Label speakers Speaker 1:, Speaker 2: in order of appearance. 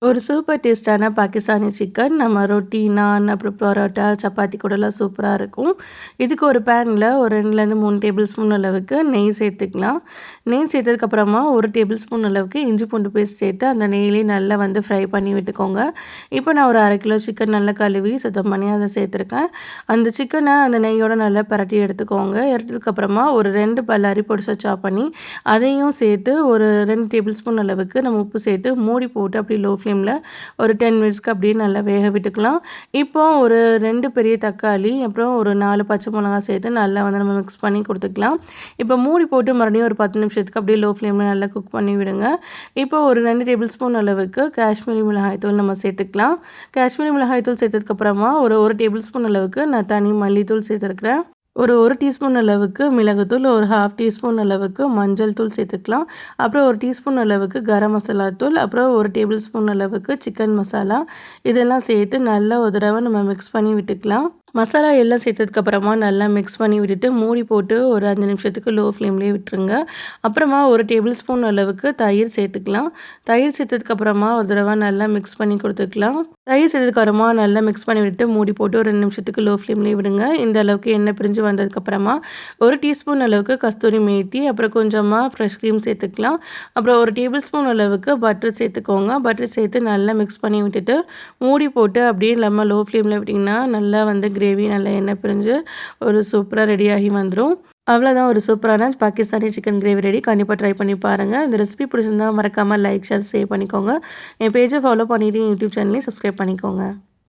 Speaker 1: ஒரு சூப்பர் டேஸ்ட்டான பாகிஸ்தானி சிக்கன் நம்ம ரொட்டி, நான், அப்புறம் பரோட்டா, சப்பாத்தி கூடலாம் சூப்பரா இருக்கும். இதுக்கு ஒரு பேன்ல ஒரு 2லேருந்து 3 டேபிள் ஸ்பூன் அளவுக்கு நெய் சேர்த்துக்கலாம். நெய் சேர்த்ததுக்கப்புறமா 1 டேபிள் ஸ்பூன் அளவுக்கு இஞ்சி பூண்டு பேஸ்ட் சேர்த்து அந்த நெய்யிலேயே நல்லா வந்து ஃப்ரை பண்ணி விட்டுக்கோங்க. இப்போ நான் ஒரு 1/2 கிலோ சிக்கன் நல்லா கழுவி சுத்தம் பண்ணி அதை சேர்த்துருக்கேன். அந்த சிக்கனை அந்த நெய்யோட நல்லா பிரட்டி எடுத்துக்கோங்க. எடுத்ததுக்கப்புறமா ஒரு 2 பல்லாரி பொடிசா சாப் பண்ணி அதையும் சேர்த்து ஒரு 2 டேபிள் ஸ்பூன் அளவுக்கு நம்ம உப்பு சேர்த்து மூடி போட்டு அப்படியே லோ ஃப்ளேமில் ஒரு 10 மினிட்ஸ்க்கு அப்படியே நல்லா வேக விட்டுக்கலாம். இப்போ ஒரு 2 பெரிய தக்காளி, அப்புறம் ஒரு 4 பச்சை மிளகாய் சேர்த்து நல்லா வந்து நம்ம மிக்ஸ் பண்ணி கொடுத்துக்கலாம். இப்போ மூடி போட்டு மறுபடியும் ஒரு 10 நிமிஷத்துக்கு அப்படியே லோ ஃப்ளேமில் நல்லா குக் பண்ணி விடுங்க. இப்போ ஒரு 2 டேபிள் ஸ்பூன் அளவுக்கு காஷ்மீரி மிளகாய் தூள் நம்ம சேர்த்துக்கலாம். காஷ்மீரி மிளகாய் தூள் சேர்த்ததுக்கப்புறமா ஒரு 1 டேபிள் ஸ்பூன் அளவுக்கு நான் தனி மல்லித்தூள் சேர்த்துருக்கிறேன். ஒரு 1 டீஸ்பூன் அளவுக்கு மிளகுத்தூள், ஒரு 1/2 டீஸ்பூன் அளவுக்கு மஞ்சள் தூள் சேர்த்துக்கலாம். அப்புறம் 1 டீஸ்பூன் அளவுக்கு கரம் மசாலா தூள், அப்புறம் 1 டேபிள் ஸ்பூன் அளவுக்கு சிக்கன் மசாலா, இதெல்லாம் சேர்த்து நல்லா ஒரு தடவை நம்ம மிக்ஸ் பண்ணி விட்டுக்கலாம். மசாலா எல்லாம் சேர்த்ததுக்கப்புறமா நல்லா மிக்ஸ் பண்ணி விட்டுட்டு மூடி போட்டு ஒரு 5 நிமிஷத்துக்கு லோ ஃப்ளேம்லேயே விட்டுருங்க. அப்புறமா ஒரு டேபிள் ஸ்பூன் அளவுக்கு தயிர் சேர்த்துக்கலாம். தயிர் சேர்த்ததுக்கப்புறமா ஒரு தடவை நல்லா மிக்ஸ் பண்ணி கொடுத்துக்கலாம். தயிர் சேர்த்ததுக்கப்புறமா நல்லா மிக்ஸ் பண்ணி விட்டு மூடி போட்டு ஒரு 2 நிமிஷத்துக்கு லோ ஃப்ளேம்லேயே விடுங்க. இந்த அளவுக்கு எண்ணெய் பிரிஞ்சு வந்ததுக்கப்புறமா 1 டீஸ்பூன் அளவுக்கு கஸ்தூரி மேத்தி, அப்புறம் கொஞ்சமாக ஃப்ரெஷ் க்ரீம் சேர்த்துக்கலாம். அப்புறம் 1 டேபிள் ஸ்பூன் அளவுக்கு பட்டர் சேர்த்துக்கோங்க. பட்டர் சேர்த்து நல்லா மிக்ஸ் பண்ணி விட்டுட்டு மூடி போட்டு அப்படியே நம்ம லோ ஃப்ளேமில் விட்டிங்கன்னா நல்லா வந்து கிரேவி நல்லா எண்ணெய் பிரிஞ்சு ஒரு சூப்பராக ரெடியாகி வந்துடும். அவ்வளோதான், ஒரு சூப்பரான பாகிஸ்தானி சிக்கன் கிரேவி ரெடி. கண்டிப்பாக ட்ரை பண்ணி பாருங்கள். இந்த ரெசிபி பிடிச்சிருந்தா மறக்காமல் லைக், ஷேர், சேவ் பண்ணிக்கோங்க. என் பேஜை ஃபாலோ பண்ணிவிட்டு யூடியூப் சேனலையும் சப்ஸ்கிரைப் பண்ணிக்கோங்க.